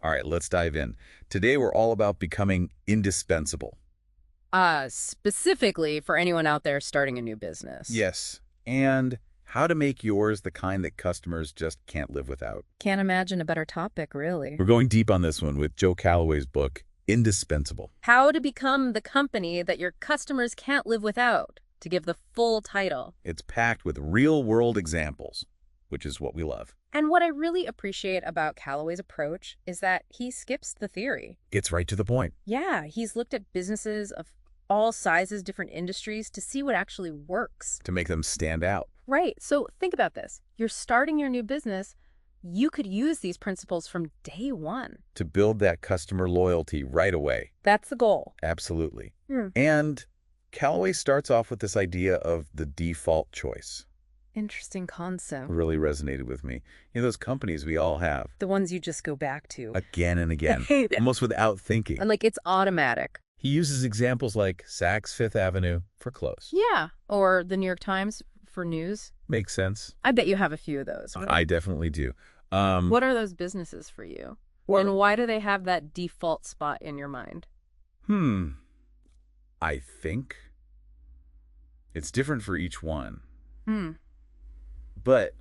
All right, let's dive in. Today, we're all about becoming indispensable. Specifically for anyone out there starting a new business. Yes, and how to make yours the kind that customers just can't live without. Can't imagine a better topic, really. We're going deep on this one with Joe Calloway's book, Indispensable. How to become the company that your customers can't live without, to give the full title. It's packed with real-world examples, which is what we love. And what I really appreciate about Calloway's approach is that he skips the theory. It's right to the point. Yeah, he's looked at businesses of all sizes, different industries, to see what actually works. To make them stand out. Right. So think about this. You're starting your new business. You could use these principles from day one. To build that customer loyalty right away. That's the goal. Absolutely. And Calloway starts off with this idea of the default choice. Interesting concept. Really resonated with me. You know, those companies we all have. The ones you just go back to. Again and again. Almost without thinking. And like it's automatic. He uses examples like Saks Fifth Avenue for clothes. Yeah. Or the New York Times for news. Makes sense. I bet you have a few of those. I definitely do. What are those businesses for you? And why do they have that default spot in your mind? I think it's different for each one. But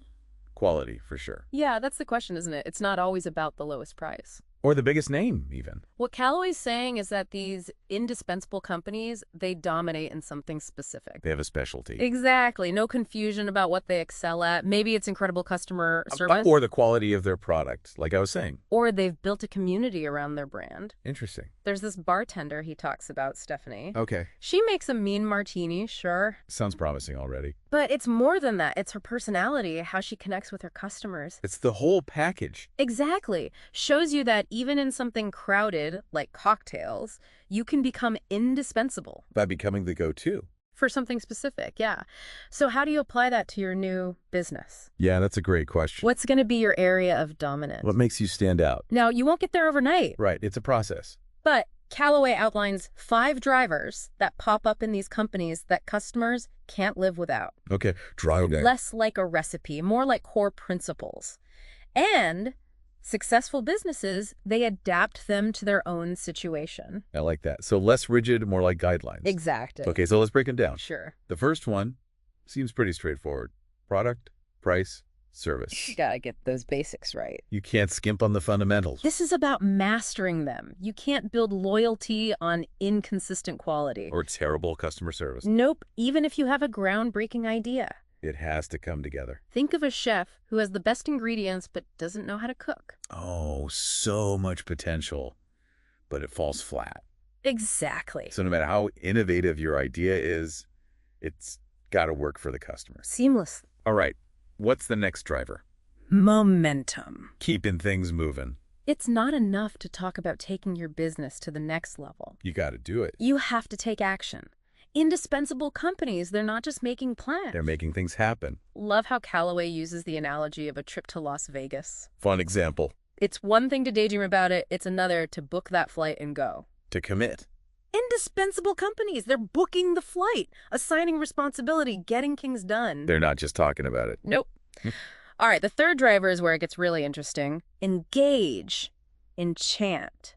quality, for sure. Yeah, that's the question, isn't it? It's not always about the lowest price. Or the biggest name, even. What Calloway's saying is that these indispensable companies, they dominate in something specific. They have a specialty. Exactly. No confusion about what they excel at. Maybe it's incredible customer service. Or the quality of their product, like I was saying. Or they've built a community around their brand. Interesting. There's this bartender he talks about, Stephanie. Okay. She makes a mean martini, sure. Sounds promising already. But it's more than that. It's her personality, how she connects with her customers. It's the whole package. Exactly. Shows you that even in something crowded, like cocktails, you can become indispensable. By becoming the go-to. For something specific, yeah. So how do you apply that to your new business? Yeah, that's a great question. What's going to be your area of dominance? What makes you stand out? Now, you won't get there overnight. Right, it's a process. But Calloway outlines 5 drivers that pop up in these companies that customers can't live without. Okay, drive that. Less like a recipe, more like core principles. And successful businesses, they adapt them to their own situation. I like that. So less rigid, more like guidelines. Exactly. Okay, so let's break them down. Sure. The first one seems pretty straightforward. Product, price, service. You gotta get those basics right. You can't skimp on the fundamentals. This is about mastering them. You can't build loyalty on inconsistent quality. Or terrible customer service. Nope, even if you have a groundbreaking idea. It has to come together. Think of a chef who has the best ingredients but doesn't know how to cook. Oh, so much potential, but it falls flat. Exactly. So no matter how innovative your idea is, it's got to work for the customer. Seamless. All right, what's the next driver? Momentum. Keeping things moving. It's not enough to talk about taking your business to the next level. You got to do it. You have to take action. Indispensable companies, they're not just making plans. They're making things happen. Love how Calloway uses the analogy of a trip to Las Vegas. Fun example. It's one thing to daydream about it, it's another to book that flight and go. To commit. Indispensable companies, they're booking the flight, assigning responsibility, getting things done. They're not just talking about it. Nope. All right, the third driver is where it gets really interesting. Engage, enchant,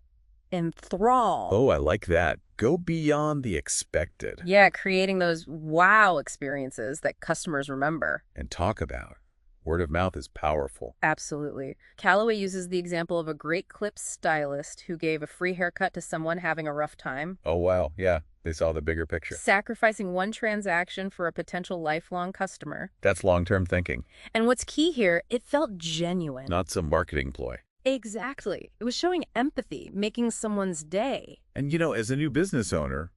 enthrall. Oh, I like that. Go beyond the expected. Yeah, creating those wow experiences that customers remember. And talk about. Word of mouth is powerful. Absolutely. Calloway uses the example of a great clips stylist who gave a free haircut to someone having a rough time. Oh, wow. Yeah, they saw the bigger picture. Sacrificing one transaction for a potential lifelong customer. That's long-term thinking. And what's key here, it felt genuine. Not some marketing ploy. Exactly. It was showing empathy, making someone's day. And, you know, as a new business owner,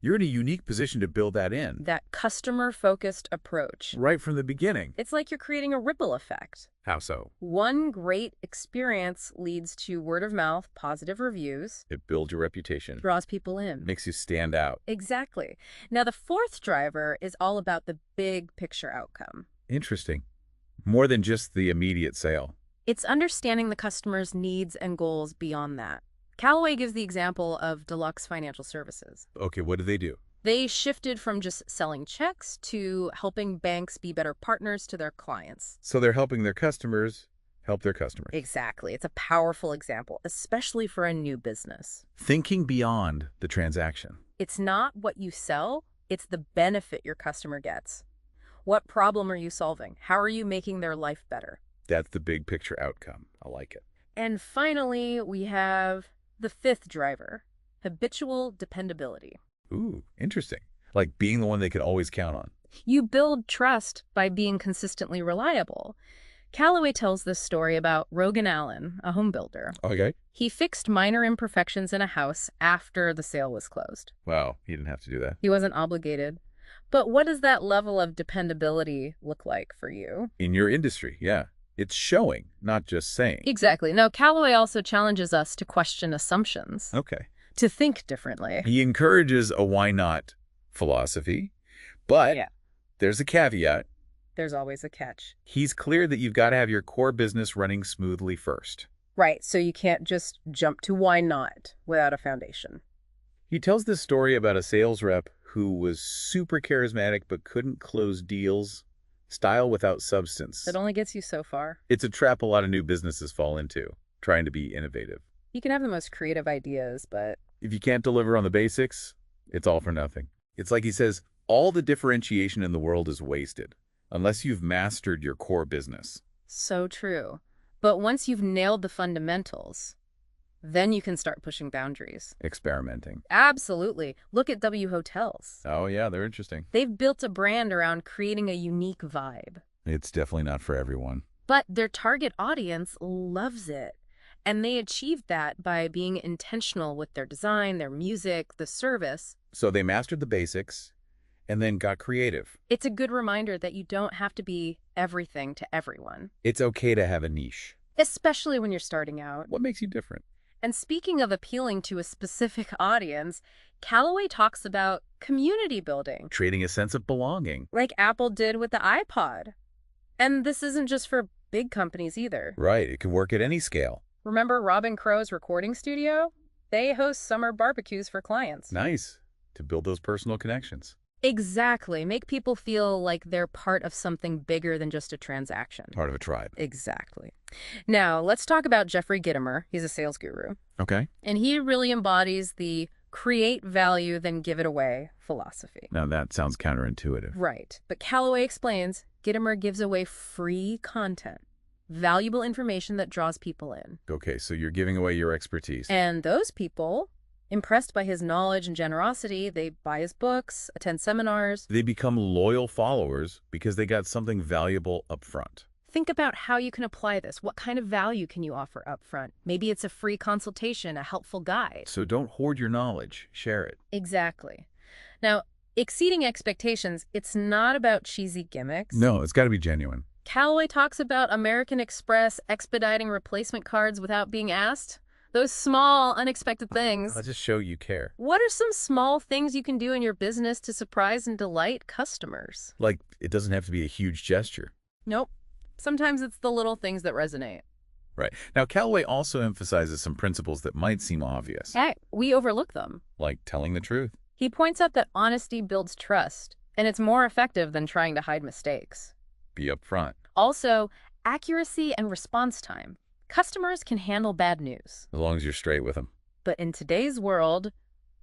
you're in a unique position to build that in. That customer-focused approach. Right from the beginning. It's like you're creating a ripple effect. How so? One great experience leads to word of mouth, positive reviews. It builds your reputation. Draws people in. Makes you stand out. Exactly. Now, the fourth driver is all about the big picture outcome. Interesting. More than just the immediate sale. It's understanding the customer's needs and goals beyond that. Calloway gives the example of Deluxe Financial Services. Okay, what do? They shifted from just selling checks to helping banks be better partners to their clients. So they're helping their customers help their customers. Exactly. It's a powerful example, especially for a new business. Thinking beyond the transaction. It's not what you sell, it's the benefit your customer gets. What problem are you solving? How are you making their life better? That's the big picture outcome. I like it. And finally, we have the fifth driver, habitual dependability. Ooh, interesting. Like being the one they could always count on. You build trust by being consistently reliable. Calloway tells this story about Rogan Allen, a home builder. Okay. He fixed minor imperfections in a house after the sale was closed. Wow, he didn't have to do that. He wasn't obligated. But what does that level of dependability look like for you? In your industry, yeah. It's showing, not just saying. Exactly. Now, Calloway also challenges us to question assumptions, Okay. to think differently. He encourages a why not philosophy, but there's a caveat. There's always a catch. He's clear that you've got to have your core business running smoothly first. Right, so you can't just jump to why not without a foundation. He tells this story about a sales rep who was super charismatic but couldn't close deals. Style without substance. It only gets you so far. It's a trap a lot of new businesses fall into, trying to be innovative. You can have the most creative ideas, but If you can't deliver on the basics, it's all for nothing. It's like he says, all the differentiation in the world is wasted, unless you've mastered your core business. so true. But once you've nailed the fundamentals, then you can start pushing boundaries. Experimenting. Absolutely. Look at W Hotels. Oh yeah, they're interesting. They've built a brand around creating a unique vibe. It's definitely not for everyone. But their target audience loves it. And they achieved that by being intentional with their design, their music, the service. So they mastered the basics and then got creative. It's a good reminder that you don't have to be everything to everyone, It's okay to have a niche. especially when you're starting out. What makes you different? And speaking of appealing to a specific audience, Calloway talks about community building, Creating a sense of belonging. like Apple did with the iPod. And this isn't just for big companies either. Right, it can work at any scale. Remember Robin Crow's recording studio? They host summer barbecues for clients. Nice. To build those personal connections. Exactly. Make people feel like they're part of something bigger than just a transaction. Part of a tribe. Exactly. Now, let's talk about Jeffrey Gitomer. He's a sales guru. Okay. And he really embodies the create value, then give it away philosophy. Now that sounds counterintuitive. Right. But Calloway explains Gitomer gives away free content, valuable information that draws people in. Okay, so you're giving away your expertise. And those people, impressed by his knowledge and generosity, they buy his books, attend seminars. They become loyal followers because they got something valuable up front. Think about how you can apply this. What kind of value can you offer up front? Maybe it's a free consultation, a helpful guide. So don't hoard your knowledge. Share it. Exactly. Now, exceeding expectations, it's not about cheesy gimmicks. No, it's got to be genuine. Calloway talks about American Express expediting replacement cards without being asked. Those small, unexpected things. I'll just show you care. What are some small things you can do in your business to surprise and delight customers? Like, it doesn't have to be a huge gesture. Nope. Sometimes it's the little things that resonate. Right. Now, Calloway also emphasizes some principles that might seem obvious, Heck, we overlook them. like telling the truth. He points out that honesty builds trust, and it's more effective than trying to hide mistakes. Be upfront. Also, accuracy and response time. Customers can handle bad news, As long as you're straight with them. but in today's world,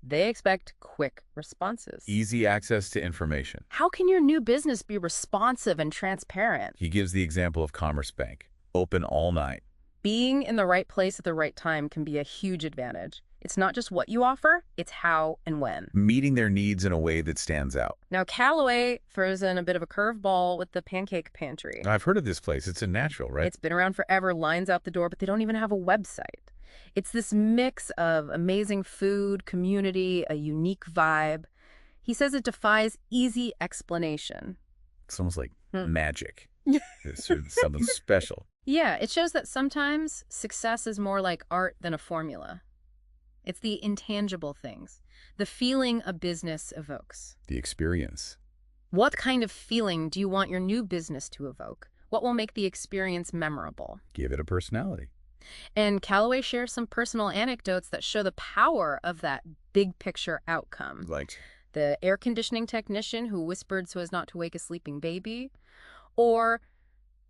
they expect quick responses. Easy access to information. How can your new business be responsive and transparent? He gives the example of Commerce Bank. Open all night. Being in the right place at the right time can be a huge advantage. It's not just what you offer, it's how and when. Meeting their needs in a way that stands out. Now, Calloway throws in a bit of a curveball with the Pancake Pantry. I've heard of this place. It's a natural, right? It's been around forever, lines out the door, but they don't even have a website. It's this mix of amazing food, community, a unique vibe. He says it defies easy explanation. It's almost like magic. It's something special. Yeah, it shows that sometimes success is more like art than a formula. It's the intangible things, the feeling a business evokes. The experience. What kind of feeling do you want your new business to evoke? What will make the experience memorable? Give it a personality. And Calloway shares some personal anecdotes that show the power of that big picture outcome. Like, The air conditioning technician who whispered so as not to wake a sleeping baby, or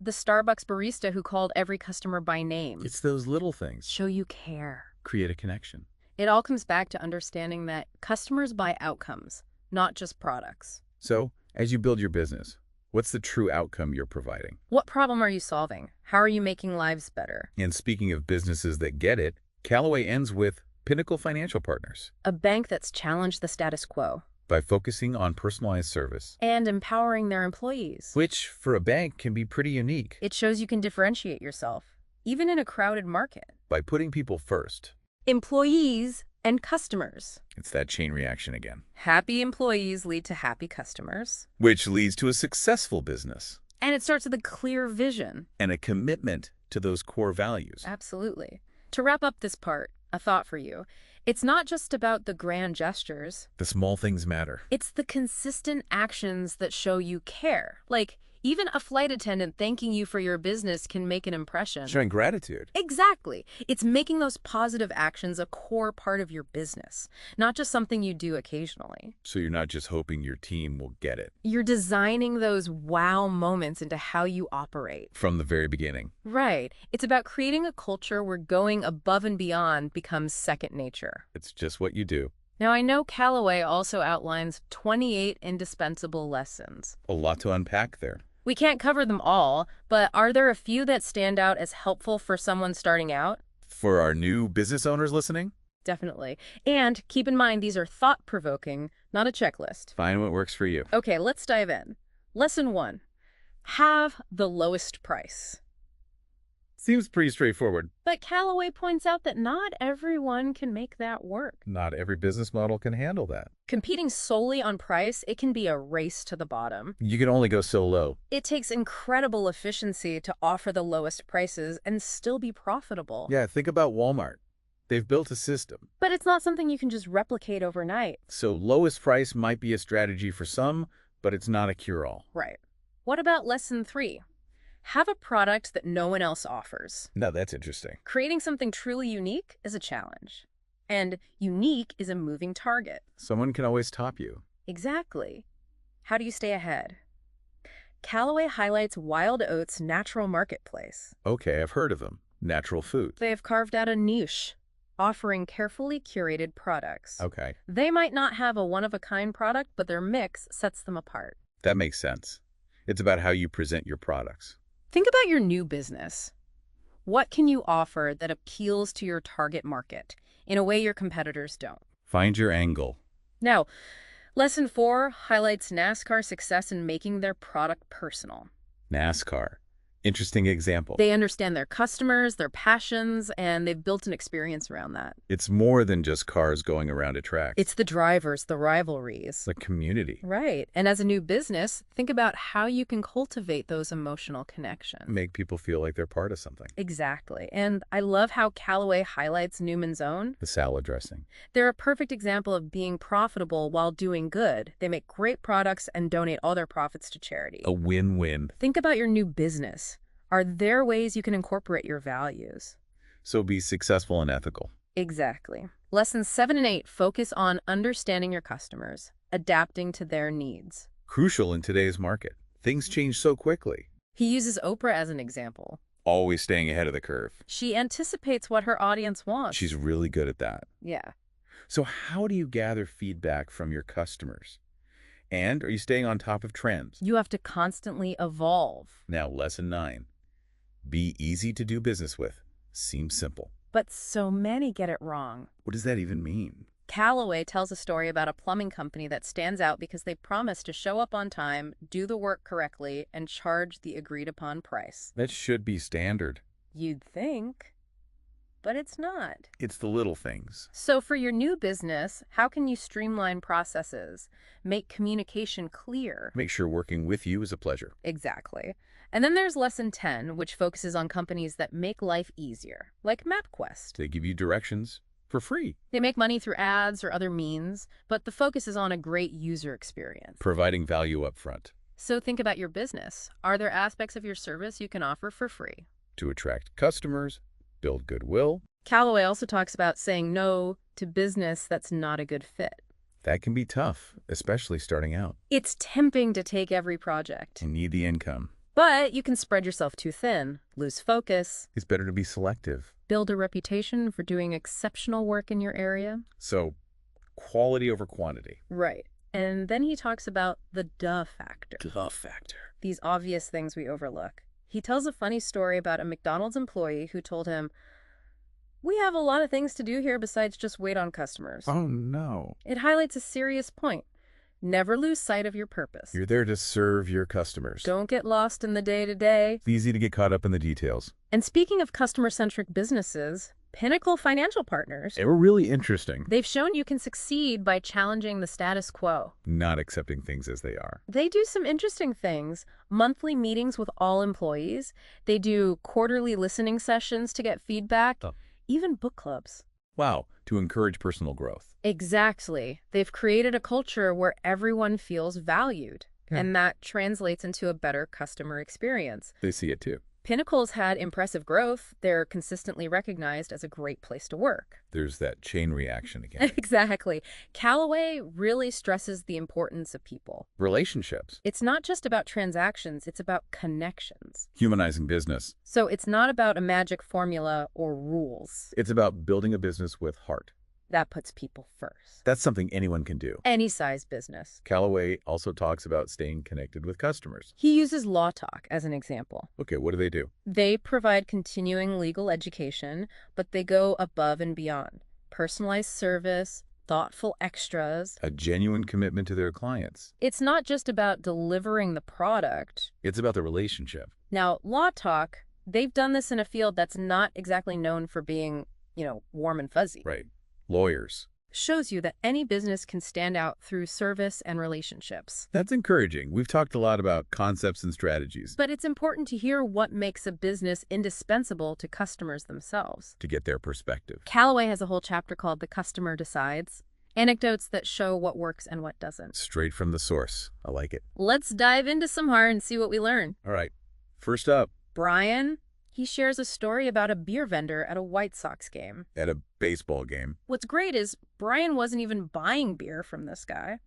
The Starbucks barista who called every customer by name. It's those little things. Show you care. Create a connection. It all comes back to understanding that customers buy outcomes, not just products. So, as you build your business, what's the true outcome you're providing? What problem are you solving? How are you making lives better? And speaking of businesses that get it, Calloway ends with Pinnacle Financial Partners. A bank that's challenged the status quo. By focusing on personalized service. And empowering their employees. Which, for a bank, can be pretty unique. It shows you can differentiate yourself, even in a crowded market. By putting people first. Employees and customers. It's that chain reaction again. Happy employees lead to happy customers. Which leads to a successful business. And it starts with a clear vision. And a commitment to those core values. Absolutely. To wrap up this part, a thought for you. It's not just about the grand gestures. The small things matter. It's the consistent actions that show you care. Like, even a flight attendant thanking you for your business can make an impression. Showing gratitude. Exactly. It's making those positive actions a core part of your business, not just something you do occasionally. So you're not just hoping your team will get it. You're designing those wow moments into how you operate. From the very beginning. Right. It's about creating a culture where going above and beyond becomes second nature. It's just what you do. Now, I know Calloway also outlines 28 indispensable lessons. A lot to unpack there. We can't cover them all, but are there a few that stand out as helpful for someone starting out? For our new business owners listening? Definitely. And keep in mind, these are thought-provoking, not a checklist. Find what works for you. Okay, let's dive in. Lesson 1. Have the lowest price. Seems pretty straightforward. But Calloway points out that not everyone can make that work. Not every business model can handle that. Competing solely on price, it can be a race to the bottom. You can only go so low. It takes incredible efficiency to offer the lowest prices and still be profitable. Yeah, think about Walmart. They've built a system. But it's not something you can just replicate overnight. So lowest price might be a strategy for some, but it's not a cure-all. Right. What about lesson 3? Have a product that no one else offers. Now that's interesting. Creating something truly unique is a challenge. And unique is a moving target. Someone can always top you. Exactly. How do you stay ahead? Calloway highlights Wild Oats' natural marketplace. Okay, I've heard of them. Natural foods. They have carved out a niche, offering carefully curated products. Okay. They might not have a one-of-a-kind product, but their mix sets them apart. That makes sense. It's about how you present your products. Think about your new business. What can you offer that appeals to your target market in a way your competitors don't? Find your angle. Now, lesson 4 highlights NASCAR's success in making their product personal. NASCAR. Interesting example. They understand their customers, their passions, and they've built an experience around that. It's more than just cars going around a track. It's the drivers, the rivalries. the community. Right. And as a new business, think about how you can cultivate those emotional connections. Make people feel like they're part of something. Exactly. And I love how Calloway highlights Newman's Own. The salad dressing. They're a perfect example of being profitable while doing good. They make great products and donate all their profits to charity. A win-win. Think about your new business. Are there ways you can incorporate your values? So be successful and ethical. Exactly. Lessons 7 and 8 focus on understanding your customers, adapting to their needs. Crucial in today's market. Things change so quickly. He uses Oprah as an example. Always staying ahead of the curve. She anticipates what her audience wants. She's really good at that. Yeah. So how do you gather feedback from your customers? And are you staying on top of trends? You have to constantly evolve. Now, lesson 9. Be easy to do business with. Seems simple. But so many get it wrong. What does that even mean? Calloway tells a story about a plumbing company that stands out because they promise to show up on time, do the work correctly, and charge the agreed-upon price. That should be standard. You'd think, but it's not. It's the little things. So for your new business, how can you streamline processes, make communication clear? Make sure working with you is a pleasure. Exactly. And then there's lesson 10, which focuses on companies that make life easier, like MapQuest. They give you directions for free. They make money through ads or other means, but the focus is on a great user experience. Providing value up front. So think about your business. Are there aspects of your service you can offer for free? To attract customers, build goodwill. Calloway also talks about saying no to business that's not a good fit. That can be tough, especially starting out. It's tempting to take every project. You need the income. But you can spread yourself too thin, lose focus, It's better to be selective. build a reputation for doing exceptional work in your area. So, quality over quantity. Right. And then he talks about the duh factor. Duh factor. These obvious things we overlook. He tells a funny story about a McDonald's employee who told him, "We have a lot of things to do here besides just wait on customers." Oh, no. It highlights a serious point. Never lose sight of your purpose. You're there to serve your customers. Don't get lost in the day-to-day. It's easy to get caught up in the details. And speaking of customer-centric businesses, Pinnacle Financial Partners, They were really interesting. they've shown you can succeed by challenging the status quo. Not accepting things as they are. They do some interesting things. Monthly meetings with all employees. They do quarterly listening sessions to get feedback. Oh. Even book clubs. Wow, to encourage personal growth. Exactly. They've created a culture where everyone feels valued. Yeah. And that translates into a better customer experience. They see it too. Pinnacle's had impressive growth. They're consistently recognized as a great place to work. There's that chain reaction again. Exactly. Calloway really stresses the importance of people. Relationships. It's not just about transactions, it's about connections. Humanizing business. So it's not about a magic formula or rules. It's about building a business with heart. That puts people first. That's something anyone can do. Any size business. Calloway also talks about staying connected with customers. He uses LawTalk as an example. Okay, what do they do? They provide continuing legal education, but they go above and beyond. Personalized service, thoughtful extras. A genuine commitment to their clients. It's not just about delivering the product. It's about the relationship. Now, LawTalk, they've done this in a field that's not exactly known for being, warm and fuzzy. Right. Lawyers. Shows you that any business can stand out through service and relationships. That's encouraging. We've talked a lot about concepts and strategies But it's important to hear what makes a business indispensable to customers themselves. to get their perspective. Calloway has a whole chapter called The Customer Decides, anecdotes that show what works and what doesn't. Straight from the source. I like it. Let's dive into some heart and see what we learn. All right. First up, Brian, he shares a story about a beer vendor at a White Sox game. at a baseball game. What's great is Brian wasn't even buying beer from this guy,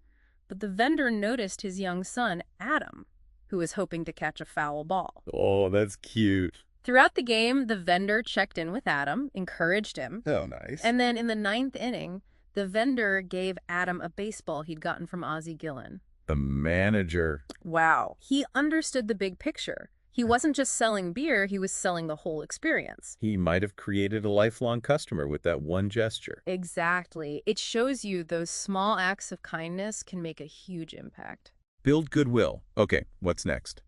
but the vendor noticed his young son, Adam, who was hoping to catch a foul ball. Oh, that's cute. Throughout the game, the vendor checked in with Adam, encouraged him, Oh, nice. and then in the 9th inning, the vendor gave Adam a baseball he'd gotten from Ozzie Gillen. the manager. Wow. He understood the big picture. He wasn't just selling beer, he was selling the whole experience. He might have created a lifelong customer with that one gesture. Exactly. It shows you those small acts of kindness can make a huge impact. Build goodwill. Okay, what's next?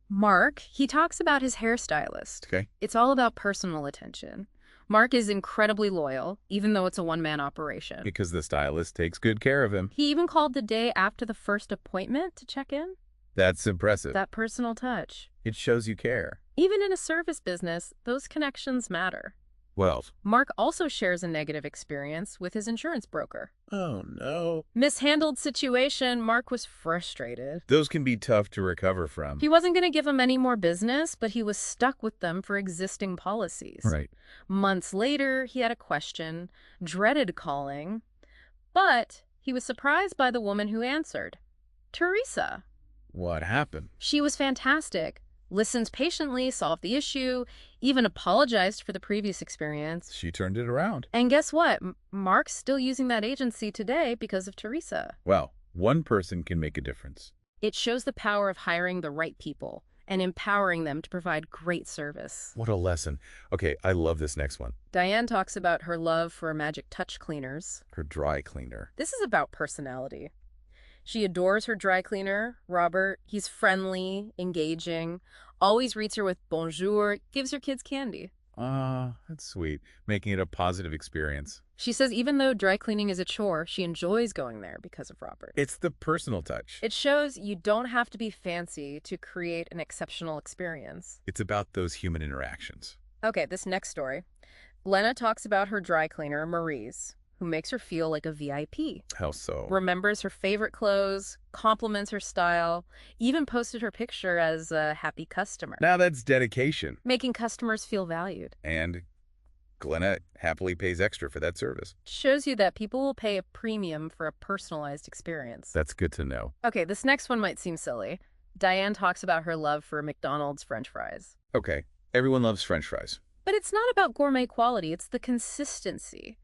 Mark, he talks about his hairstylist. Okay. It's all about personal attention. Mark is incredibly loyal, even though it's a one-man operation. Because the stylist takes good care of him. He even called the day after the first appointment to check in. That's impressive. That personal touch. It shows you care. Even in a service business, those connections matter. Well. Mark also shares a negative experience with his insurance broker. Oh, no. Mishandled situation, Mark was frustrated. Those can be tough to recover from. He wasn't going to give him any more business, but he was stuck with them for existing policies. Right. Months later, he had a question, dreaded calling, but he was surprised by the woman who answered. Teresa. What happened? She was fantastic. Listened patiently, solved the issue, even apologized for the previous experience. She turned it around. And guess what? Mark's still using that agency today because of Teresa. Wow. One person can make a difference. It shows the power of hiring the right people and empowering them to provide great service. What a lesson. Okay, I love this next one. Diane talks about her love for magic touch cleaners. Her dry cleaner. This is about personality. She adores her dry cleaner, Robert. He's friendly, engaging, always greets her with bonjour, gives her kids candy. That's sweet. Making it a positive experience. She says even though dry cleaning is a chore, she enjoys going there because of Robert. It's the personal touch. It shows you don't have to be fancy to create an exceptional experience. It's about those human interactions. Okay, this next story. Glenna talks about her dry cleaner, Marie's, who makes her feel like a VIP. How so? Remembers her favorite clothes, compliments her style, even posted her picture as a happy customer. Now that's dedication. Making customers feel valued. And Glenna happily pays extra for that service. Shows you that people will pay a premium for a personalized experience. That's good to know. Okay, this next one might seem silly. Diane talks about her love for McDonald's French fries. Okay, everyone loves French fries. But it's not about gourmet quality, it's the consistency.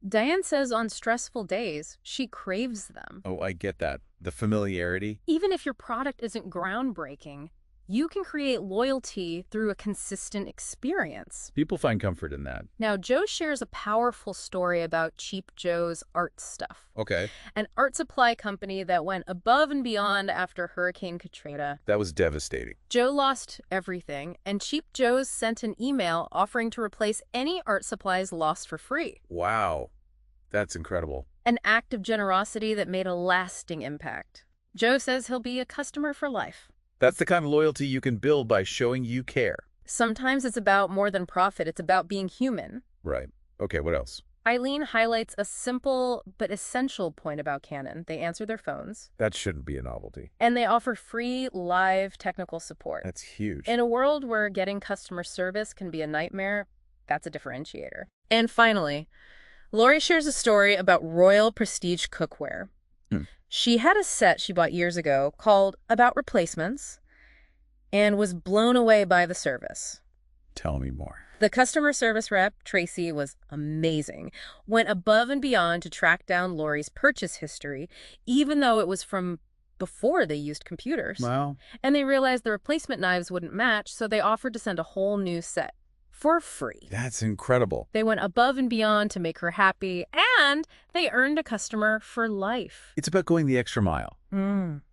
Diane says on stressful days, she craves them. Oh, I get that. The familiarity. Even if your product isn't groundbreaking, you can create loyalty through a consistent experience. People find comfort in that. Now, Joe shares a powerful story about Cheap Joe's art stuff, Okay, an art supply company that went above and beyond after Hurricane Katrina. that was devastating. Joe lost everything, and Cheap Joe's sent an email offering to replace any art supplies lost for free. Wow, that's incredible. An act of generosity that made a lasting impact. Joe says he'll be a customer for life. That's the kind of loyalty you can build by showing you care. Sometimes it's about more than profit, it's about being human. Right. Okay, what else? Eileen highlights a simple but essential point about Canon. They answer their phones, That shouldn't be a novelty. and they offer free, live technical support. That's huge. In a world where getting customer service can be a nightmare, that's a differentiator. And finally, Lori shares a story about Royal Prestige cookware. She had a set she bought years ago called About Replacements and was blown away by the service. Tell me more. The customer service rep, Tracy, was amazing, went above and beyond to track down Lori's purchase history, even though it was from before they used computers. Wow. And they realized the replacement knives wouldn't match, so they offered to send a whole new set for free. That's incredible. They went above and beyond to make her happy, and they earned a customer for life. It's about going the extra mile.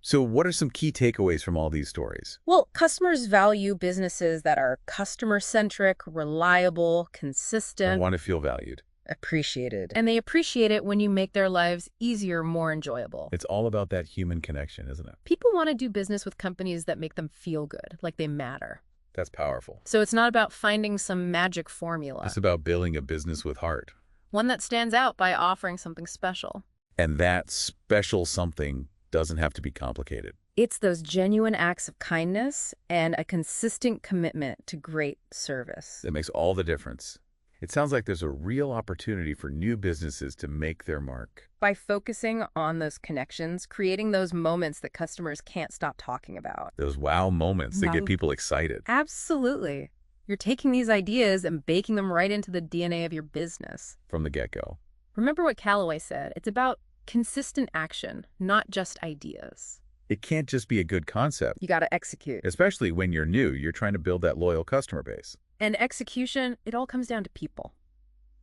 So what are some key takeaways from all these stories? Well, customers value businesses that are customer-centric, reliable, I consistent, want to feel valued. appreciated. And they appreciate it when you make their lives easier, more enjoyable. It's all about that human connection, isn't it? People want to do business with companies that make them feel good, like they matter. That's powerful. So it's not about finding some magic formula. It's about building a business with heart. One that stands out by offering something special. And that special something doesn't have to be complicated. It's those genuine acts of kindness and a consistent commitment to great service. That makes all the difference. It sounds like there's a real opportunity for new businesses to make their mark. By focusing on those connections, creating those moments that customers can't stop talking about. Those wow moments that get people excited. Absolutely. You're taking these ideas and baking them right into the DNA of your business. From the get-go. Remember what Calloway said. It's about consistent action, not just ideas. It can't just be a good concept. You got to execute. Especially when you're new, you're trying to build that loyal customer base. And execution, it all comes down to people.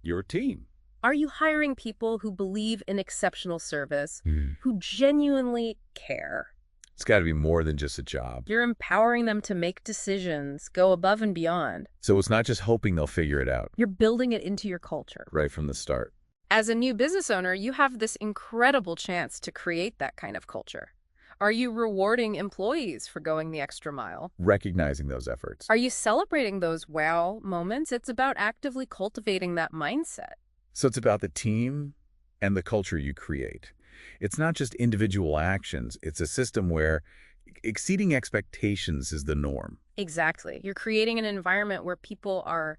Your team. Are you hiring people who believe in exceptional service, who genuinely care? It's got to be more than just a job. You're empowering them to make decisions, go above and beyond. So it's not just hoping they'll figure it out. You're building it into your culture. Right from the start. As a new business owner, you have this incredible chance to create that kind of culture. Are you rewarding employees for going the extra mile? Recognizing those efforts. Are you celebrating those wow moments? It's about actively cultivating that mindset. So it's about the team and the culture you create. It's not just individual actions. It's a system where exceeding expectations is the norm. Exactly. You're creating an environment where people are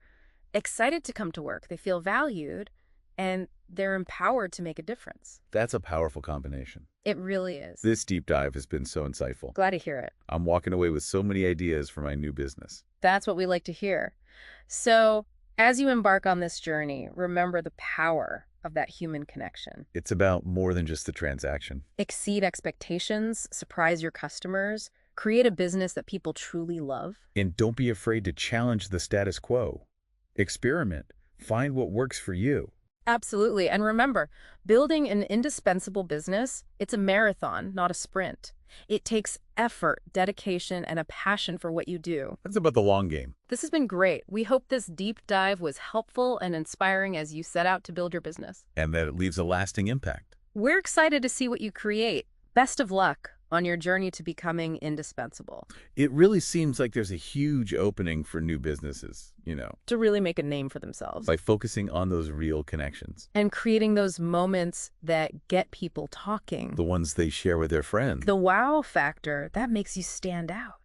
excited to come to work. They feel valued, and they're empowered to make a difference. That's a powerful combination. It really is. This deep dive has been so insightful. Glad to hear it. I'm walking away with so many ideas for my new business. That's what we like to hear. So, as you embark on this journey, remember the power of that human connection. It's about more than just the transaction. Exceed expectations, surprise your customers, create a business that people truly love. And don't be afraid to challenge the status quo. Experiment. Find what works for you. Absolutely. And remember, building an indispensable business, it's a marathon, not a sprint. It takes effort, dedication, and a passion for what you do. That's about the long game. This has been great. We hope this deep dive was helpful and inspiring as you set out to build your business. And that it leaves a lasting impact. We're excited to see what you create. Best of luck on your journey to becoming indispensable. It really seems like there's a huge opening for new businesses, To really make a name for themselves. by focusing on those real connections, And creating those moments that get people talking. the ones they share with their friends. The wow factor, that makes you stand out.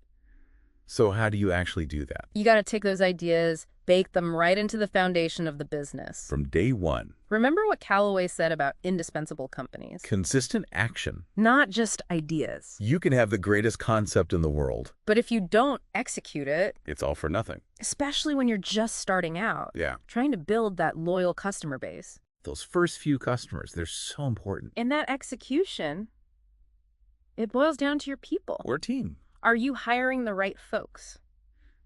So how do you actually do that? You got to take those ideas, bake them right into the foundation of the business. From day one. Remember what Calloway said about indispensable companies? Consistent action. Not just ideas. You can have the greatest concept in the world. But if you don't execute it, It's all for nothing. especially when you're just starting out, Yeah. trying to build that loyal customer base. Those first few customers, they're so important. In that execution, it boils down to your people. We're a team. Are you hiring the right folks?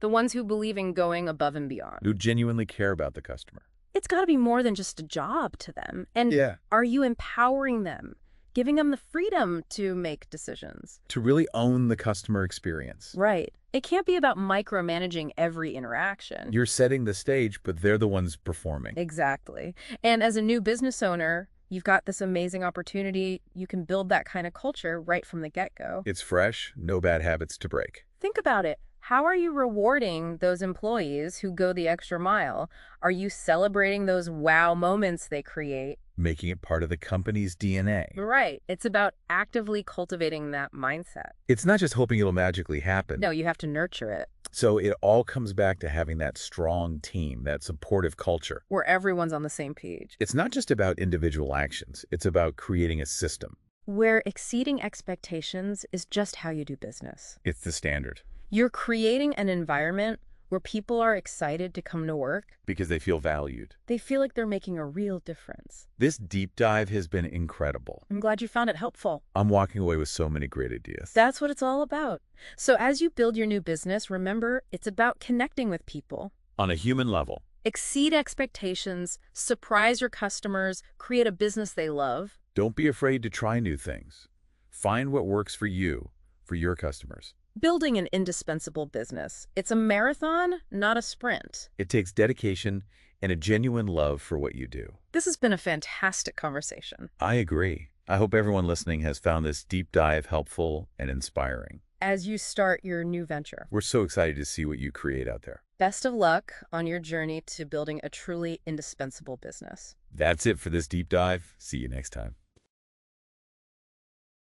The ones who believe in going above and beyond. Who genuinely care about the customer. It's got to be more than just a job to them. And are you empowering them, giving them the freedom to make decisions? To really own the customer experience. Right. It can't be about micromanaging every interaction. You're setting the stage, but they're the ones performing. Exactly. And as a new business owner, you've got this amazing opportunity. You can build that kind of culture right from the get-go. It's fresh, no bad habits to break. Think about it. How are you rewarding those employees who go the extra mile? Are you celebrating those wow moments they create? Making it part of the company's DNA. Right. It's about actively cultivating that mindset. It's not just hoping it'll magically happen. No, you have to nurture it. So it all comes back to having that strong team, that supportive culture. Where everyone's on the same page. It's not just about individual actions. It's about creating a system. Where exceeding expectations is just how you do business. It's the standard. You're creating an environment where people are excited to come to work. Because they feel valued. They feel like they're making a real difference. This deep dive has been incredible. I'm glad you found it helpful. I'm walking away with so many great ideas. That's what it's all about. So as you build your new business, remember, it's about connecting with people. On a human level. Exceed expectations, surprise your customers, create a business they love. Don't be afraid to try new things. Find what works for you, for your customers. Building an indispensable business. It's a marathon, not a sprint. It takes dedication and a genuine love for what you do. This has been a fantastic conversation. I agree. I hope everyone listening has found this deep dive helpful and inspiring. As you start your new venture. We're so excited to see what you create out there. Best of luck on your journey to building a truly indispensable business. That's it for this deep dive. See you next time.